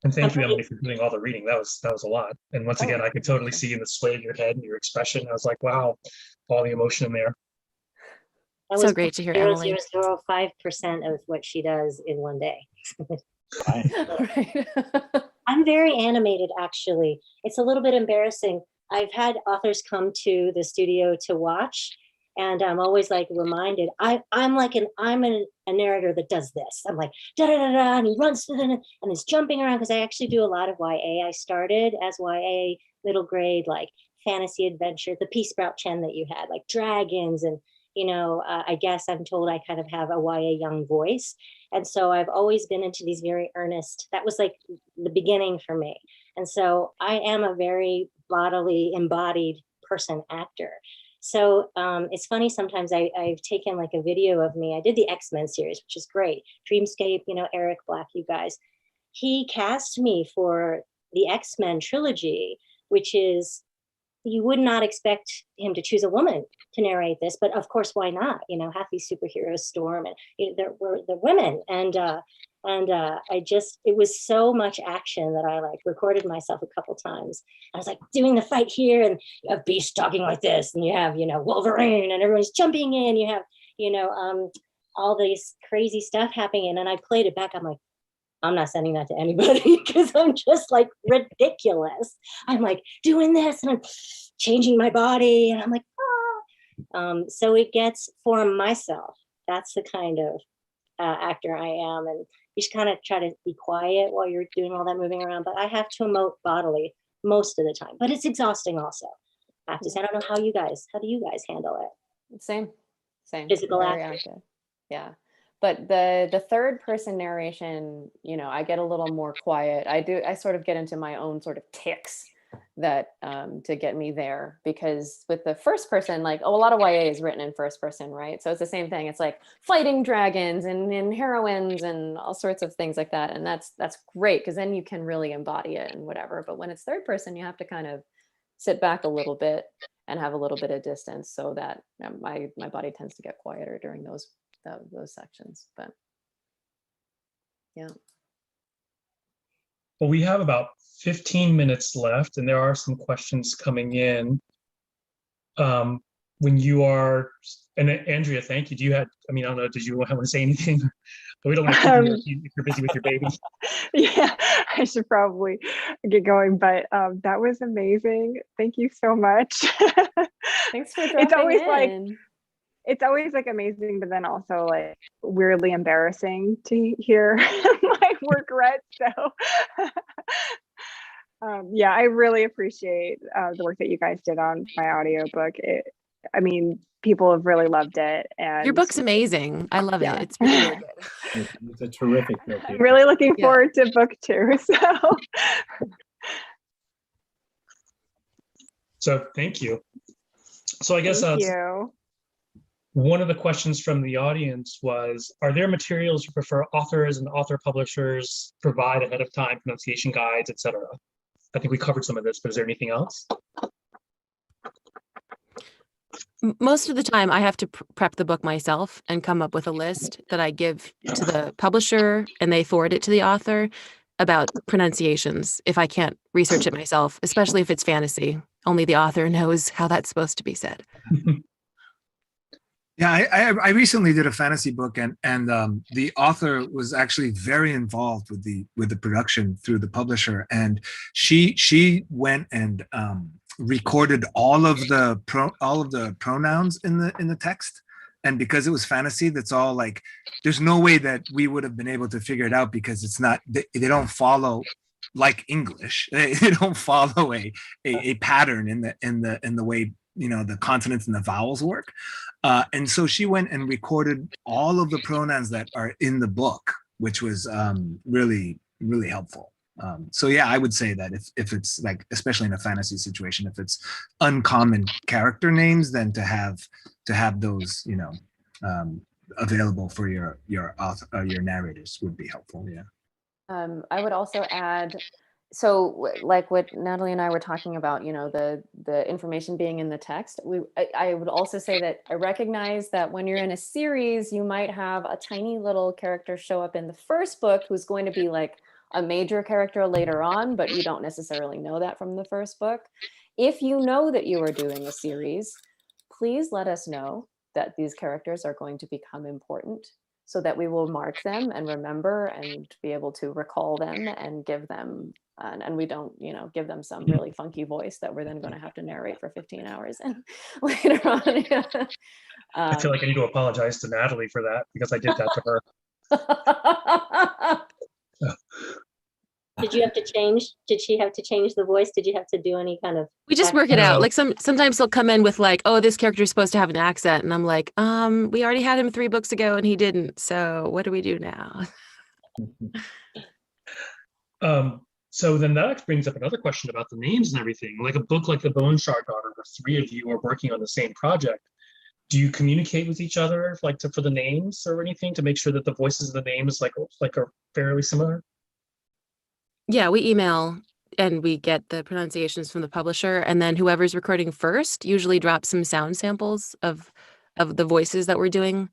And thank you, Emily, for doing all the reading. That was a lot. And once again, I could totally see in the sway of your head and your expression. I was like, wow, all the emotion in there. That So was great to hear, Emily. 0.005% of what she does in one day. Right. I'm very animated, actually. It's a little bit embarrassing. I've had authors come to the studio to watch, and I'm always like reminded. I'm a narrator that does this. I'm like da da da da, and he runs and he's jumping around because I actually do a lot of YA. I started as YA, middle grade, like fantasy adventure, the Pea Sprout Chen that you had, like dragons and. I guess I'm told I kind of have a YA young voice. And so I've always been into these very earnest, that was like the beginning for me. And so I am a very bodily embodied person actor. So it's funny, sometimes I've taken like a video of me. I did the X-Men series, which is great. Dreamscape, Eric Black, you guys. He cast me for the X-Men trilogy, which is, you would not expect him to choose a woman to narrate this, but of course, why not? Half these superheroes storm, and they're women, and it was so much action that I like recorded myself a couple times. I was like doing the fight here, and you have Beast talking like this, and you have Wolverine, and everyone's jumping in. You have all these crazy stuff happening, and I played it back. I'm like, I'm not sending that to anybody because I'm just like ridiculous. I'm like doing this and I'm changing my body and I'm like, so it gets for myself. That's the kind of actor I am. And you just kind of try to be quiet while you're doing all that moving around. But I have to emote bodily most of the time. But it's exhausting also. I have to say, I don't know how do you guys handle it? Same. Physical Very actor. active. Yeah. But the third person narration, I get a little more quiet. I sort of get into my own sort of tics that to get me there, because with the first person, like, a lot of YA is written in first person, right? So it's the same thing. It's like fighting dragons and heroines and all sorts of things like that. And that's great, because then you can really embody it and whatever. But when it's third person, you have to kind of sit back a little bit and have a little bit of distance, so that my body tends to get quieter during those sections. But yeah. Well, we have about 15 minutes left, and there are some questions coming in. When you are, and Andrea, thank you. I don't know, did you want to say anything? We don't want to keep you if you're busy with your baby. Yeah, I should probably get going, but that was amazing. Thank you so much. Thanks for dropping in. It's always like amazing, but then also like weirdly embarrassing to hear my work read. So yeah, I really appreciate the work that you guys did on my audiobook. People have really loved it. And your book's amazing. I love it. It's really, really good. It's a terrific book. I'm really looking forward to book 2. So thank you. So I guess thank you. One of the questions from the audience was, are there materials you prefer authors and author publishers provide ahead of time, pronunciation guides, etc.? I think we covered some of this, but is there anything else? Most of the time I have to prep the book myself and come up with a list that I give to the publisher, and they forward it to the author about pronunciations if I can't research it myself, especially if it's fantasy. Only the author knows how that's supposed to be said. Yeah, I recently did a fantasy book, and the author was actually very involved with the production through the publisher, and she went and recorded all of the pronouns in the text, and because it was fantasy, that's all like there's no way that we would have been able to figure it out because it's not they don't follow like English. They don't follow a pattern in the way the consonants and the vowels work. And so she went and recorded all of the pronouns that are in the book, which was really, really helpful. So yeah, I would say that if it's like, especially in a fantasy situation, if it's uncommon character names, then to have those, available for your author, your narrators would be helpful. Yeah. I would also add, so like what Natalie and I were talking about, the information being in the text, I would also say that I recognize that when you're in a series, you might have a tiny little character show up in the first book who's going to be like a major character later on, but you don't necessarily know that from the first book. If you know that you are doing a series, please let us know that these characters are going to become important, so that we will mark them and remember and be able to recall them and give them, and we don't, give them some really funky voice that we're then going to have to narrate for 15 hours and later on. I feel like I need to apologize to Natalie for that because I did that to her. Did you have to change? Did she have to change the voice? Did you have to do any kind of? We just work it No. out. Like sometimes they'll come in with like, oh, this character is supposed to have an accent. And I'm like, we already had him 3 books ago and he didn't. So what do we do now? So then that brings up another question about the names and everything. Like a book like The Bone Shard Daughter, where 3 of you are working on the same project. Do you communicate with each other for the names or anything to make sure that the voices of the names are fairly similar? Yeah, we email and we get the pronunciations from the publisher, and then whoever's recording first usually drops some sound samples of the voices that we're doing,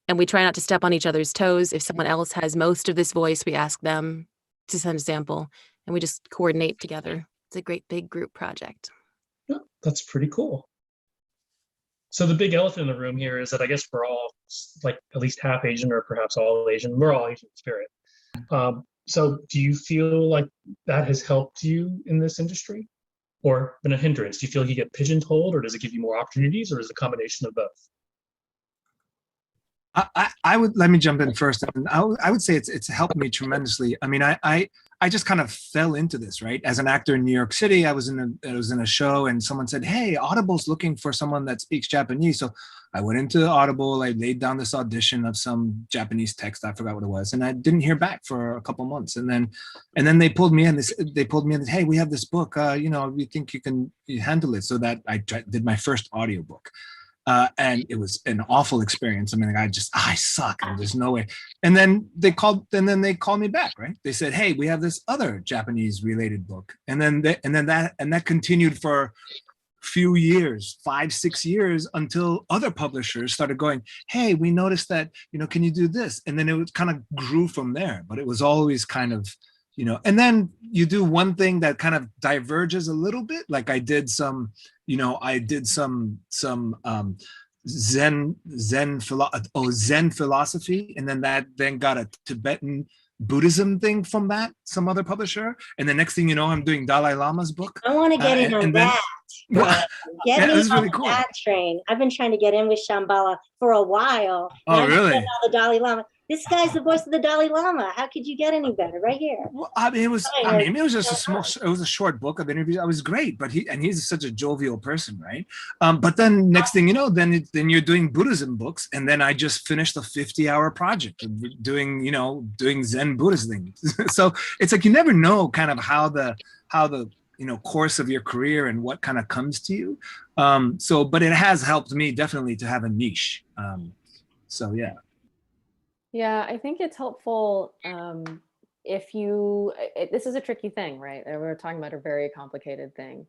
and we try not to step on each other's toes. If someone else has most of this voice, we ask them to send a sample, and we just coordinate together. It's a great big group project. Yeah, that's pretty cool. So the big elephant in the room here is that I guess we're all like at least half Asian or perhaps all Asian. We're all Asian in spirit. So do you feel like that has helped you in this industry or been a hindrance? Do you feel like you get pigeonholed, or does it give you more opportunities, or is it a combination of both? I would, let me jump in first. I would say it's helped me tremendously. I mean, I just kind of fell into this, right? As an actor in New York City, I was in a show and someone said, hey, Audible's looking for someone that speaks Japanese. So I went into Audible, I laid down this audition of some Japanese text, I forgot what it was, and I didn't hear back for a couple months. And then they pulled me in, hey, we have this book, we think you can handle it. So that I did my first audiobook. And it was an awful experience. I mean, I suck. And there's no way. And then they called me back, right? They said, hey, we have this other Japanese related book. And that continued for few years, 5-6 years, until other publishers started going, hey, we noticed that, can you do this? And then it kind of grew from there, but it was always kind of, and then you do one thing that kind of diverges a little bit. Like I did some Zen philosophy, and then that got a Tibetan Buddhism thing from that, some other publisher. And the next thing you know, I'm doing Dalai Lama's book. I want to get in on that. Get me on really cool. that train. I've been trying to get in with Shambhala for a while. Oh, really? The Dalai Lama. This guy's the voice of the Dalai Lama. How could you get any better? Right here. Well, it was just it was a short book of interviews. I was great, but he's such a jovial person, right? But then next thing you know, then you're doing Buddhism books, and then I just finished a 50-hour project of doing Zen Buddhist things. So it's like you never know kind of how the course of your career and what kind of comes to you. But it has helped me definitely to have a niche. So yeah. Yeah, I think it's helpful if this is a tricky thing, right? We're talking about a very complicated thing.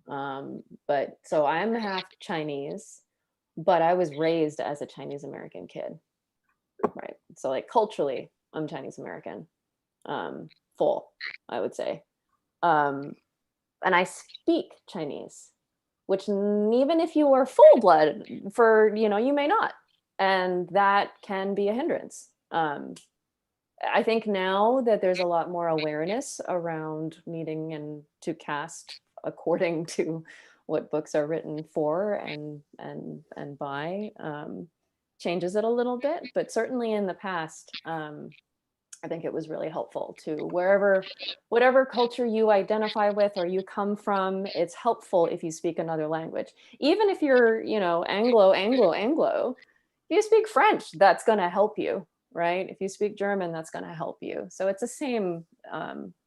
But so I'm half Chinese, but I was raised as a Chinese American kid, right? So like culturally, I'm Chinese American, full, I would say. And I speak Chinese, which even if you are full blood you may not. And that can be a hindrance. I think now that there's a lot more awareness around needing and to cast according to what books are written for and by, changes it a little bit. But certainly in the past, I think it was really helpful to whatever culture you identify with or you come from, it's helpful if you speak another language. Even if you're, Anglo, if you speak French, that's going to help you, right? If you speak German, that's going to help you. So it's the same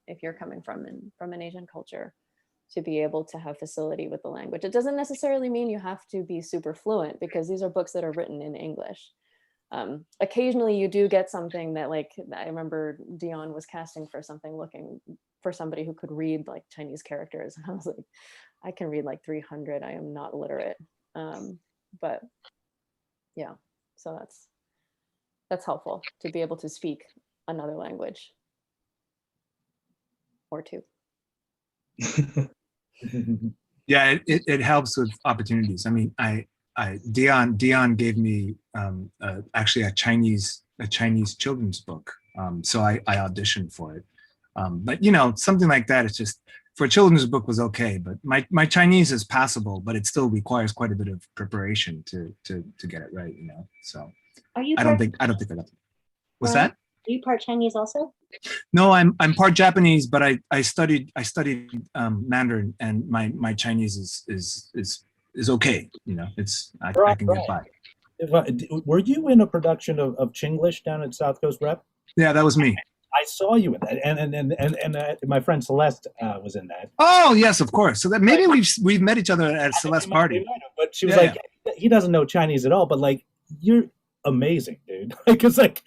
if you're coming from an Asian culture, to be able to have facility with the language. It doesn't necessarily mean you have to be super fluent, because these are books that are written in English. Occasionally you do get something that, like, I remember Dion was casting for something looking for somebody who could read like Chinese characters. And I was like, I can read like 300. I am not literate. But yeah, so that's helpful to be able to speak another language or two. Yeah, it helps with opportunities. I mean, Dion gave me actually a Chinese children's book, so I auditioned for it. But something like that, it's just, for a children's book was okay, but my Chinese is passable, but it still requires quite a bit of preparation to get it right. So Are you I don't think I got it. What's that? Are you part Chinese also? No, I'm part Japanese, but I studied Mandarin, and my Chinese is okay. I can get by. Were you in a production of Chinglish down at South Coast Rep? Yeah, that was me. I saw you in that, and my friend Celeste was in that. Oh yes, of course. So that maybe we've met each other at Celeste party. But she was he doesn't know Chinese at all. But like, you're amazing, dude. Because that's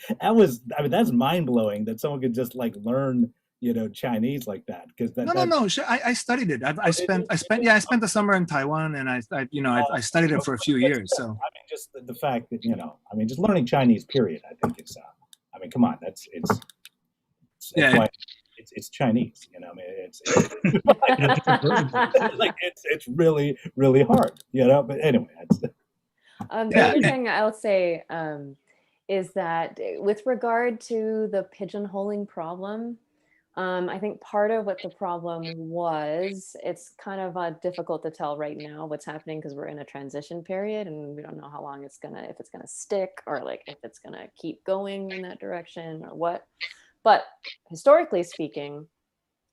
mind blowing that someone could just like learn Chinese like that. Because No. I studied it. I spent the summer in Taiwan, and I studied it for a few years. So I mean, just the fact that just learning Chinese, period. I think is. Come on, it's Chinese. It's really, really hard. But anyway, the other thing I'll say is that with regard to the pigeonholing problem, I think part of what the problem was, it's kind of difficult to tell right now what's happening, because we're in a transition period and we don't know how long if it's gonna stick, or like if it's gonna keep going in that direction or what. But historically speaking,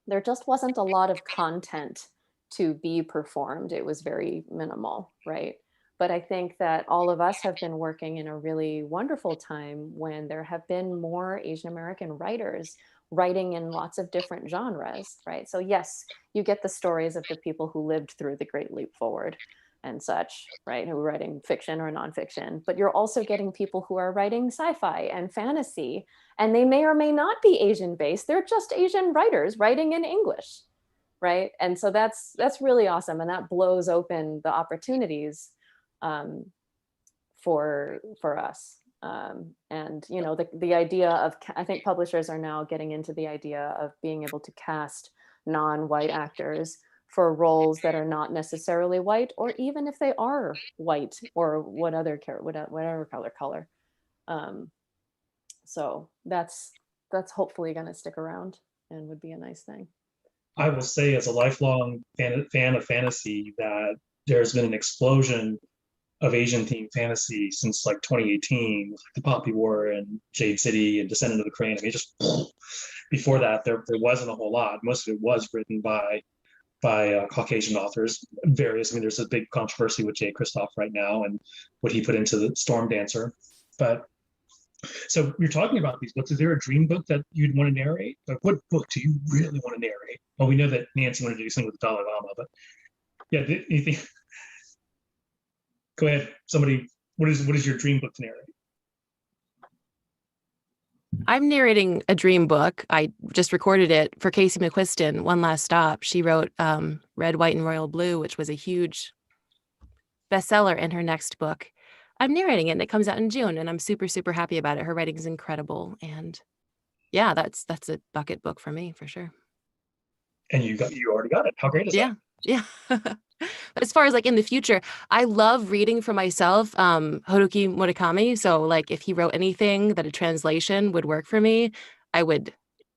there just wasn't a lot of content to be performed. It was very minimal, right? But I think that all of us have been working in a really wonderful time when there have been more Asian American writers writing in lots of different genres, right? So yes, you get the stories of the people who lived through the Great Leap Forward and such, right? Who are writing fiction or nonfiction, but you're also getting people who are writing sci-fi and fantasy, and they may or may not be Asian based. They're just Asian writers writing in English, right? And so that's really awesome. And that blows open the opportunities for us. And the idea of, I think publishers are now getting into the idea of being able to cast non-white actors for roles that are not necessarily white, or even if they are white or whatever color. So that's hopefully going to stick around and would be a nice thing. I will say, as a lifelong fan of fantasy, that there's been an explosion of Asian themed fantasy since like 2018, with the Poppy War and Jade City and Descendant of the Crane. I mean, just before that, there wasn't a whole lot. Most of it was written by Caucasian authors. There's a big controversy with Jay Kristoff right now and what he put into the Storm Dancer. But so you're talking about these books. Is there a dream book that you'd want to narrate? Like, what book do you really want to narrate? Well, we know that Nancy wanted to do something with the Dalai Lama, but yeah, anything? Go ahead. Somebody, what is your dream book to narrate? I'm narrating a dream book. I just recorded it for Casey McQuiston, One Last Stop. She wrote Red, White, and Royal Blue, which was a huge bestseller in her next book. I'm narrating it, and it comes out in June, and I'm super, super happy about it. Her writing is incredible. And yeah, that's a bucket book for me, for sure. And you already got it. How great is that? Yeah. But as far as like in the future, I love reading for myself, Haruki Murakami. So like if he wrote anything that a translation would work for me, I would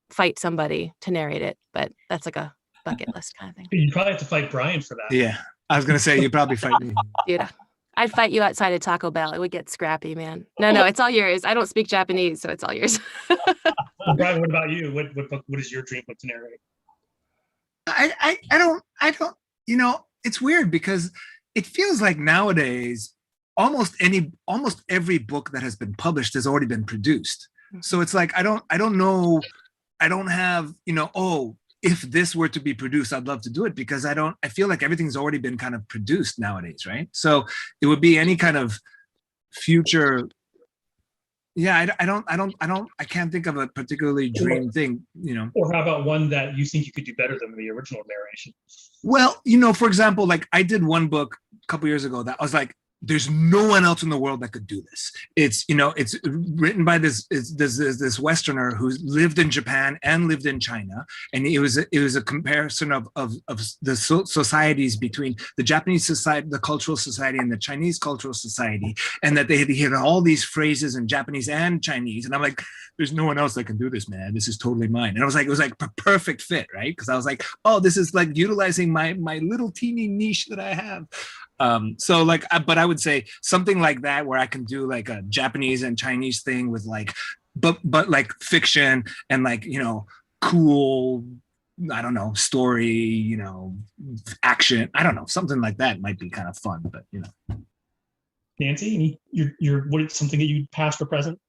fight somebody to narrate it. But that's like a bucket list kind of thing. You probably have to fight Brian for that. Yeah, I was gonna say you probably fight me. Dude, I'd fight you outside of Taco Bell. It would get scrappy, man. No, it's all yours. I don't speak Japanese, so it's all yours. Well, Brian, what about you? What is your dream book to narrate? I don't, it's weird because it feels like nowadays almost every book that has been published has already been produced. So it's like I don't know, I don't have, if this were to be produced, I'd love to do it because I feel like everything's already been kind of produced nowadays, right? So it would be any kind of future. Yeah, I can't think of a particularly dream thing, Or how about one that you think you could do better than the original narration? Well, for example, like I did one book a couple years ago that I was like, there's no one else in the world that could do this. It's, it's written by this Westerner who lived in Japan and lived in China. And it was a comparison of the societies between the Japanese society, the cultural society, and the Chinese cultural society. And that they had all these phrases in Japanese and Chinese. And I'm like, there's no one else that can do this, man. This is totally mine. And I was like, it was like a perfect fit, right? Because I was like, oh, this is like utilizing my little teeny niche that I have. So like, but I would say something like that where I can do like a Japanese and Chinese thing with like, but like fiction and like, cool, I don't know, story, action. I don't know, something like that might be kind of fun, but Nancy, what something that you past or present?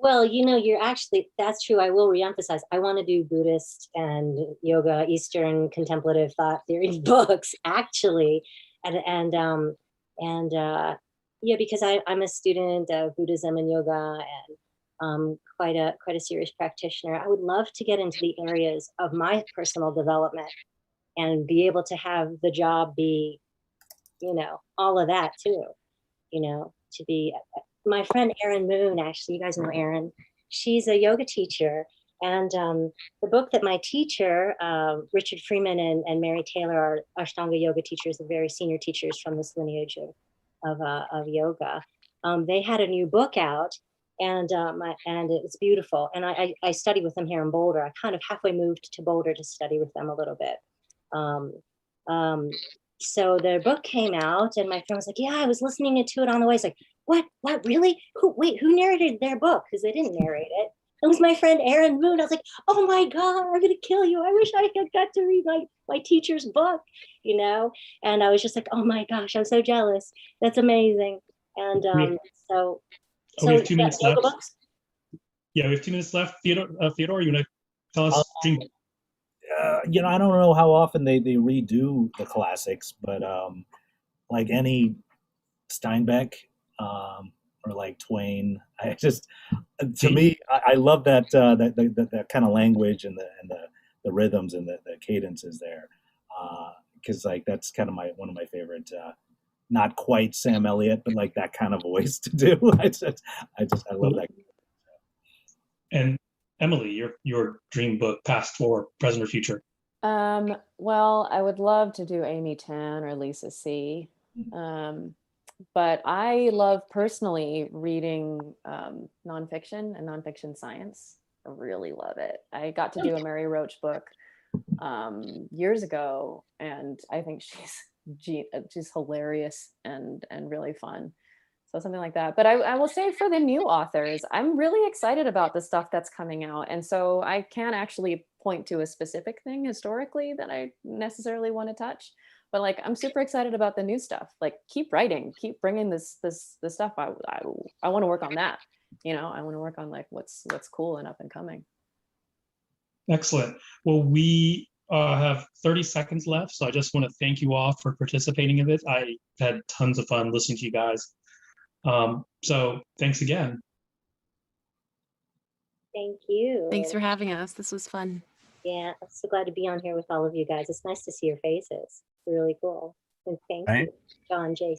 Well, that's true. I will reemphasize. I want to do Buddhist and yoga, Eastern contemplative thought theory books, actually. And because I'm a student of Buddhism and yoga and quite a serious practitioner. I would love to get into the areas of my personal development and be able to have the job be, all of that too, to be. My friend Erin Moon, actually, you guys know Erin, she's a yoga teacher. And the book that my teacher, Richard Freeman and Mary Taylor, are Ashtanga yoga teachers, the very senior teachers from this lineage of yoga. They had a new book out, and it's beautiful. And I study with them here in Boulder. I kind of halfway moved to Boulder to study with them a little bit. So their book came out, and my friend was like, "Yeah, I was listening to it on the way." It's like, "What? Really? Who narrated their book?" Because they didn't narrate it. It was my friend Erin Moon. I was like, "Oh my God, I'm gonna kill you. I wish I had got to read my teacher's book," And I was just like, "Oh my gosh, I'm so jealous. That's amazing." And so we have 2 minutes left. Books? Yeah, we have 2 minutes left. Feodor, you want to tell us? I don't know how often they redo the classics, but like any Steinbeck or like Twain, to me, I love that that kind of language and the rhythms and the cadences there, because like that's kind of one of my favorite. Not quite Sam Elliott, but like that kind of voice to do. I love that. And Emily, your dream book, past, for, present, or future? Well, I would love to do Amy Tan or Lisa C. But I love personally reading nonfiction and nonfiction science. I really love it. I got to do a Mary Roach book years ago, and I think she's hilarious and really fun. So something like that. But I will say for the new authors, I'm really excited about the stuff that's coming out. And so I can't actually point to a specific thing historically that I necessarily want to touch. But like, I'm super excited about the new stuff. Like, keep writing, keep bringing this stuff. I want to work on that. I want to work on like what's cool and up and coming. Excellent. Well, we have 30 seconds left. So I just want to thank you all for participating in it. I had tons of fun listening to you guys. So thanks again. Thank you. Thanks for having us. This was fun. Yeah, I'm so glad to be on here with all of you guys. It's nice to see your faces. It's really cool. And thank you, John, Jason.